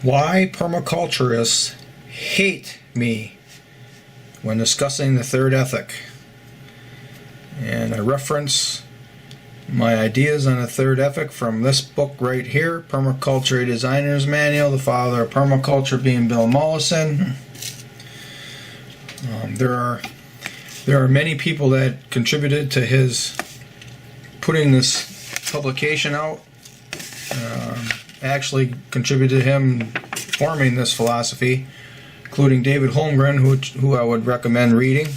Why permaculturists hate me when discussing the third ethic. And I reference my ideas on the third ethic from this book right here, Permaculture, a Designer's Manual, the father of permaculture being Bill Mollison. There are many people that contributed to his putting this publication out. Actually contributed to him forming this philosophy, including David Holmgren, who I would recommend reading.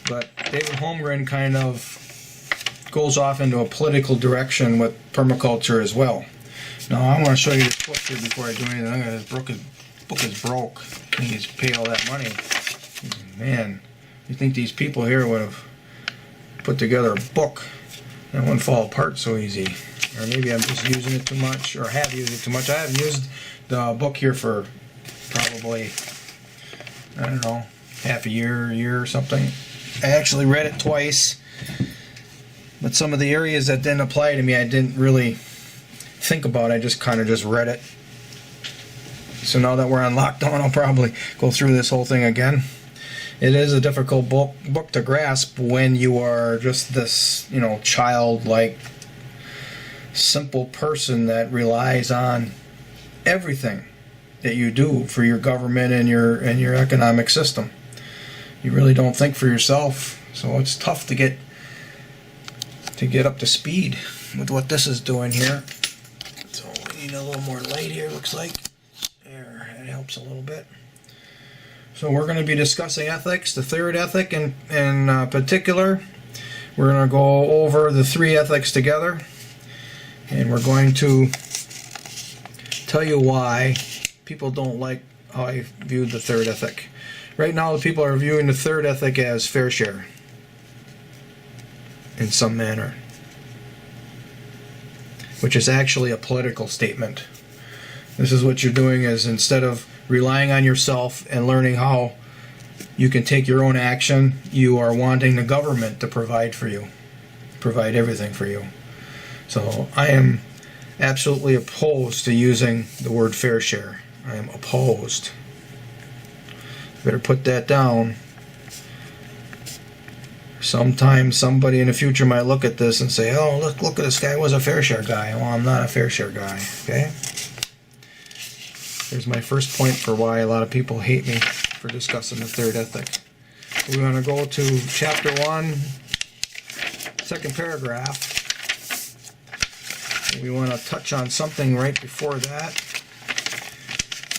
But David Holmgren kind of goes off into a political direction with permaculture as well. Now I want to show you this book here before I do anything. This book is broke. I think he's paid all that money. Man, you think these people here would have put together a book that wouldn't fall apart so easy. Or maybe I'm just using it too much, or have used it too much. I haven't used the book here for probably, I don't know, half a year or something. I actually read it twice, but some of the areas that didn't apply to me, I didn't really think about. I just kind of just read it. So now that we're on lockdown, I'll probably go through this whole thing again. It is a difficult book to grasp when you are just this, childlike, simple person that relies on everything that you do for your government and your economic system. You really don't think for yourself, so it's tough to get up to speed with what this is doing here. So we need a little more light here, looks like. There, that helps a little bit. So we're going to be discussing ethics, the third ethic in particular. We're going to go over the three ethics together, and we're going to tell you why people don't like how I viewed the third ethic. Right now, the people are viewing the third ethic as fair share in some manner, which is actually a political statement. This is what you're doing is, instead of relying on yourself and learning how you can take your own action, you are wanting the government to provide for you, provide everything for you. So I am absolutely opposed to using the word fair share. I am opposed. Better put that down. Sometimes somebody in the future might look at this and say, oh, look at this guy was a fair share guy. Well, I'm not a fair share guy, okay? There's my first point for why a lot of people hate me for discussing the third ethic. We're going to go to chapter 1, second paragraph. We want to touch on something right before that.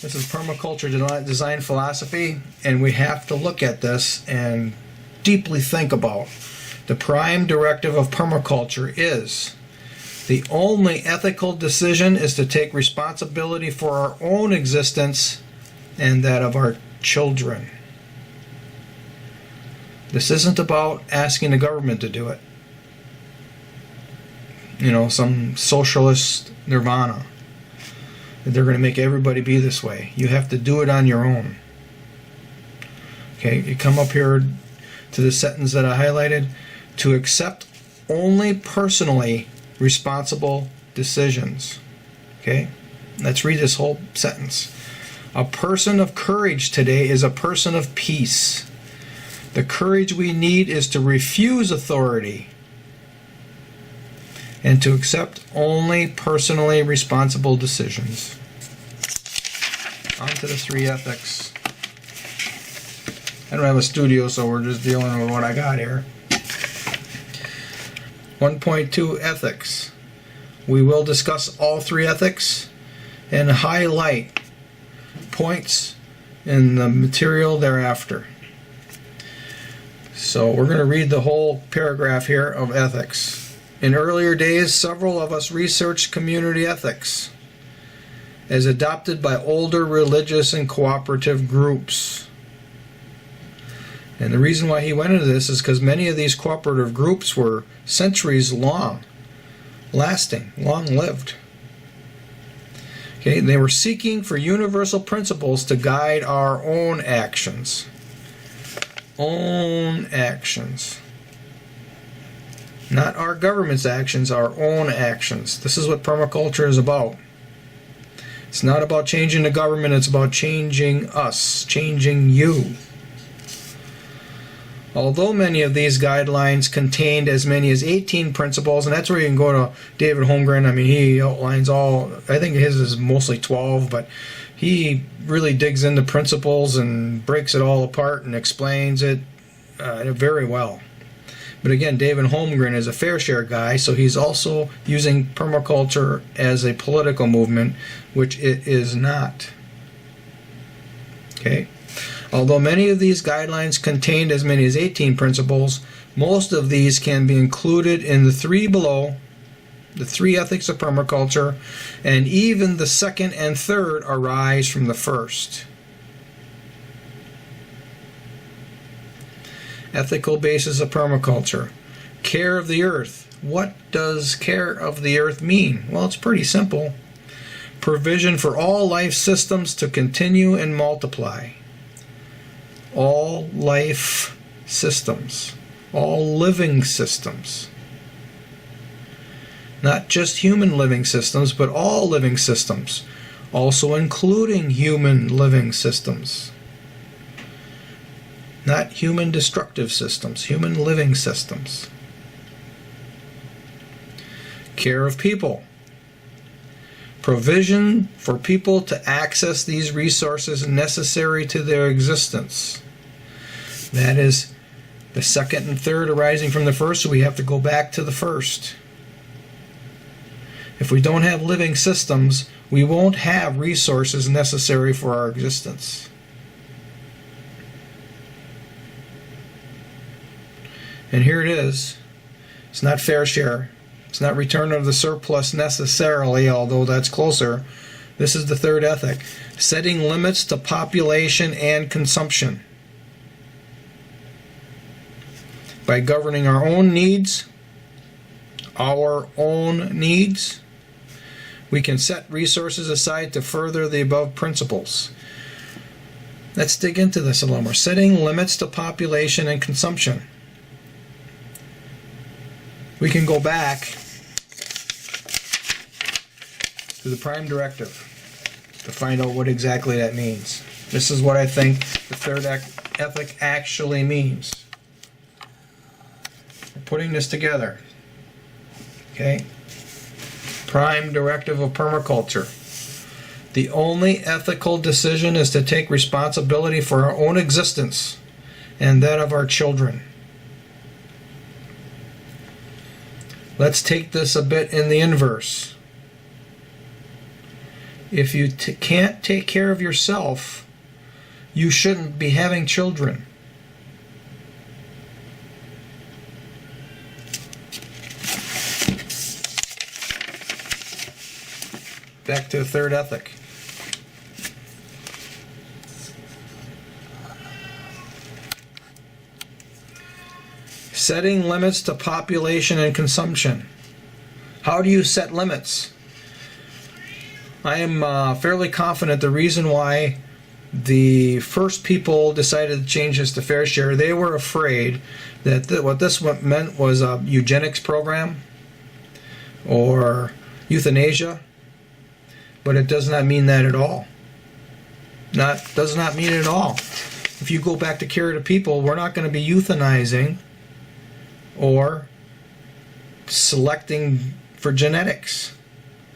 This is permaculture design philosophy, and we have to look at this and deeply think about. The prime directive of permaculture is the only ethical decision is to take responsibility for our own existence and that of our children. This isn't about asking the government to do it. Some socialist nirvana. They're going to make everybody be this way. You have to do it on your own. Okay, you come up here to the sentence that I highlighted. To accept only personally responsible decisions. Okay, let's read this whole sentence. A person of courage today is a person of peace. The courage we need is to refuse authority and to accept only personally responsible decisions. On to the three ethics. I don't have a studio, so we're just dealing with what I got here. 1.2 Ethics. We will discuss all three ethics and highlight points in the material thereafter. So we're going to read the whole paragraph here of ethics. In earlier days, several of us researched community ethics as adopted by older religious and cooperative groups. And the reason why he went into this is because many of these cooperative groups were centuries long, lasting, long-lived. Okay, they were seeking for universal principles to guide our own actions. Own actions. Not our government's actions, our own actions. This is what permaculture is about. It's not about changing the government, it's about changing us, changing you. Although many of these guidelines contained as many as 18 principles, and that's where you can go to David Holmgren. I mean, he outlines all, I think his is mostly 12, but he really digs into principles and breaks it all apart and explains it very well. But again, David Holmgren is a fair share guy, so he's also using permaculture as a political movement, which it is not. Okay? Although many of these guidelines contained as many as 18 principles, most of these can be included in the three below, the three ethics of permaculture, and even the second and third arise from the first. Ethical basis of permaculture. Care of the earth. What does care of the earth mean? Well, it's pretty simple. Provision for all life systems to continue and multiply. All life systems. All living systems. Not just human living systems, but all living systems. Also including human living systems. Not human destructive systems, human living systems. Care of people. Provision for people to access these resources necessary to their existence. That is the second and third arising from the first, so we have to go back to the first. If we don't have living systems, we won't have resources necessary for our existence. And here it is. It's not fair share. It's not return of the surplus necessarily, although that's closer. This is the third ethic. Setting limits to population and consumption. By governing our own needs, we can set resources aside to further the above principles. Let's dig into this a little more. Setting limits to population and consumption. We can go back to the Prime Directive to find out what exactly that means. This is what I think the third ethic actually means. We're putting this together. Okay? Prime Directive of Permaculture. The only ethical decision is to take responsibility for our own existence and that of our children. Let's take this a bit in the inverse. If you can't take care of yourself, you shouldn't be having children. Back to the third ethic. Setting limits to population and consumption. How do you set limits? I am fairly confident the reason why the first people decided to change this to fair share, they were afraid that what this meant was a eugenics program or euthanasia, but it does not mean that at all. Does not mean it at all. If you go back to care to people, we're not going to be euthanizing or selecting for genetics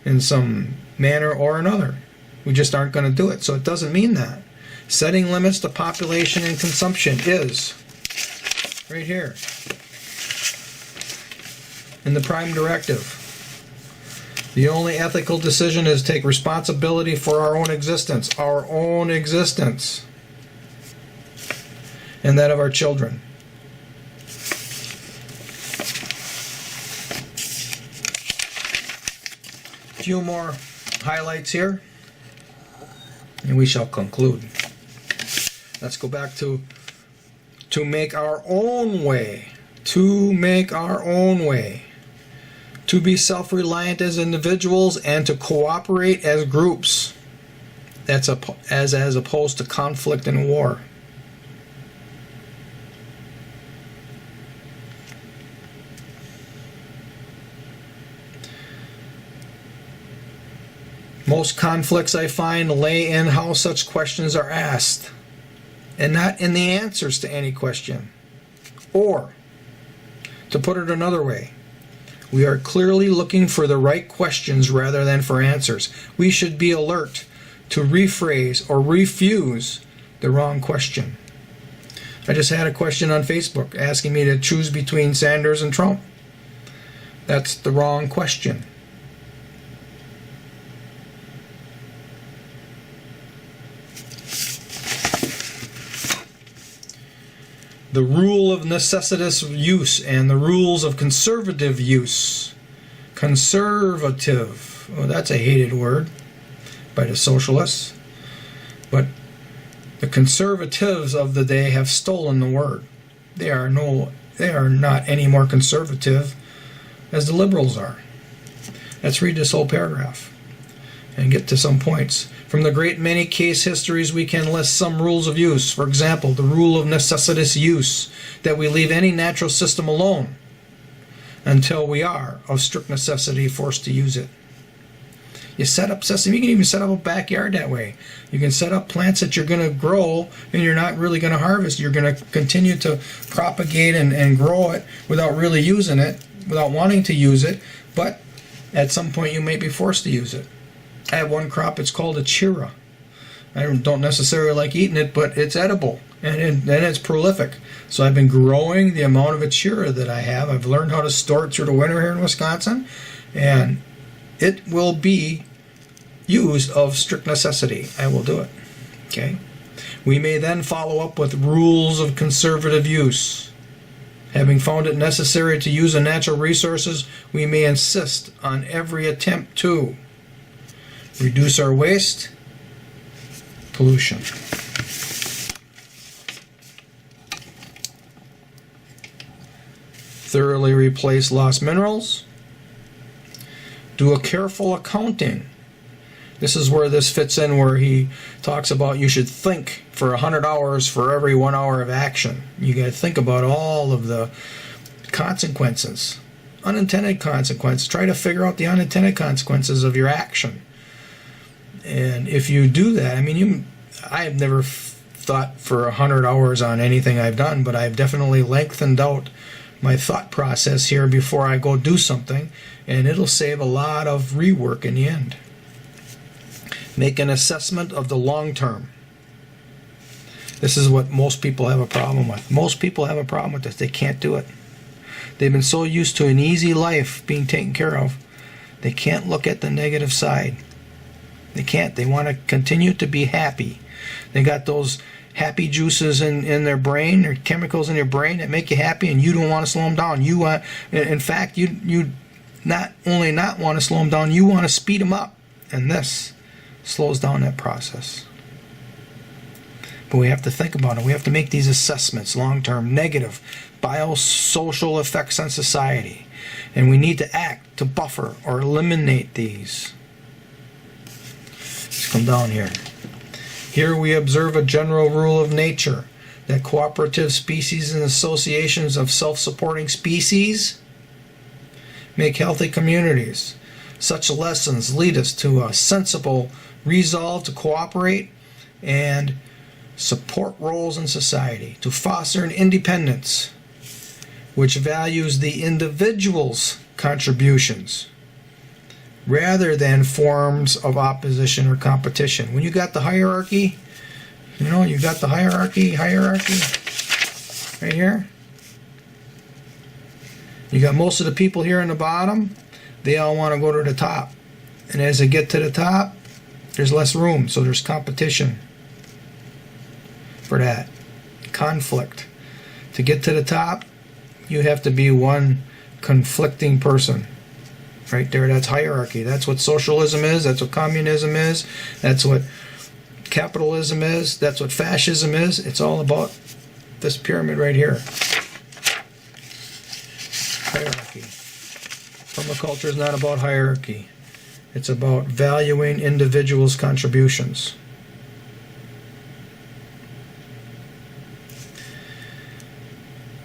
in some manner or another. We just aren't going to do it. So it doesn't mean that. Setting limits to population and consumption is right here in the Prime Directive. The only ethical decision is to take responsibility for our own existence, and that of our children. A few more highlights here, and we shall conclude. Let's go back to make our own way. To make our own way. To be self-reliant as individuals and to cooperate as groups. That's as opposed to conflict and war. Most conflicts I find lay in how such questions are asked, and not in the answers to any question. Or, to put it another way, we are clearly looking for the right questions rather than for answers. We should be alert to rephrase or refuse the wrong question. I just had a question on Facebook asking me to choose between Sanders and Trump. That's the wrong question. The rule of necessitous use and the rules of conservative use. Conservative. Oh, that's a hated word by the socialists. But the conservatives of the day have stolen the word. They are not any more conservative as the liberals are. Let's read this whole paragraph and get to some points. From the great many case histories, we can list some rules of use. For example, the rule of necessitous use, that we leave any natural system alone until we are, of strict necessity, forced to use it. You set up system. You can even set up a backyard that way. You can set up plants that you're going to grow and you're not really going to harvest. You're going to continue to propagate and grow it without really using it, without wanting to use it, but at some point you may be forced to use it. I have one crop, it's called a chira. I don't necessarily like eating it, but it's edible and it's prolific. So I've been growing the amount of a chira that I have. I've learned how to store it through the winter here in Wisconsin, and it will be used of strict necessity. I will do it. Okay. We may then follow up with rules of conservative use. Having found it necessary to use the natural resources, we may insist on every attempt to reduce our waste, pollution. Thoroughly replace lost minerals. Do a careful accounting. This is where this fits in, where he talks about you should think for 100 hours for every 1 hour of action. You got to think about all of the consequences, unintended consequences. Try to figure out the unintended consequences of your action. And if you do that, I have never thought for 100 hours on anything I've done, but I've definitely lengthened out my thought process here before I go do something, and it'll save a lot of rework in the end. Make an assessment of the long term. This is what most people have a problem with. Most people have a problem with this. They can't do it. They've been so used to an easy life being taken care of, they can't look at the negative side. They can't. They want to continue to be happy. They got those happy juices in their brain, or chemicals in your brain that make you happy, and you don't want to slow them down. You want, in fact, you not only not want to slow them down, you want to speed them up, and this slows down that process. But we have to think about it. We have to make these assessments, long-term, negative, biosocial effects on society, and we need to act to buffer or eliminate these. Let's come down here. Here we observe a general rule of nature that cooperative species and associations of self-supporting species make healthy communities. Such lessons lead us to a sensible resolve to cooperate and support roles in society, to foster an independence which values the individual's contributions rather than forms of opposition or competition. When you got the hierarchy, you got the hierarchy right here. You got most of the people here in the bottom, they all want to go to the top. And as they get to the top, there's less room, so there's competition for that. Conflict. To get to the top, you have to be one conflicting person. Right there, that's hierarchy. That's what socialism is. That's what communism is. That's what capitalism is. That's what fascism is. It's all about this pyramid right here. Hierarchy. Permaculture is not about hierarchy. It's about valuing individuals' contributions.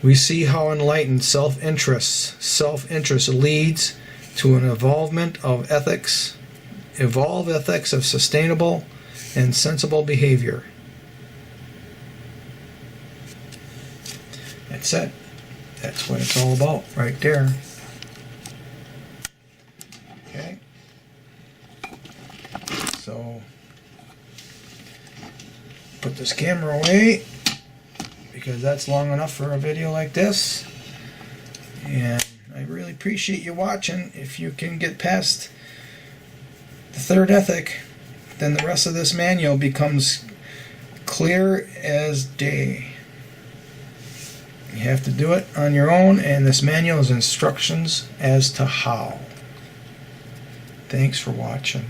We see how enlightened self-interest leads to an involvement of ethics evolve ethics of sustainable and sensible behavior. That's it. That's what it's all about right there. Okay. So, put this camera away because that's long enough for a video like this. And I really appreciate you watching. If you can get past the third ethic, then the rest of this manual becomes clear as day. You have to do it on your own, and this manual is instructions as to how. Thanks for watching.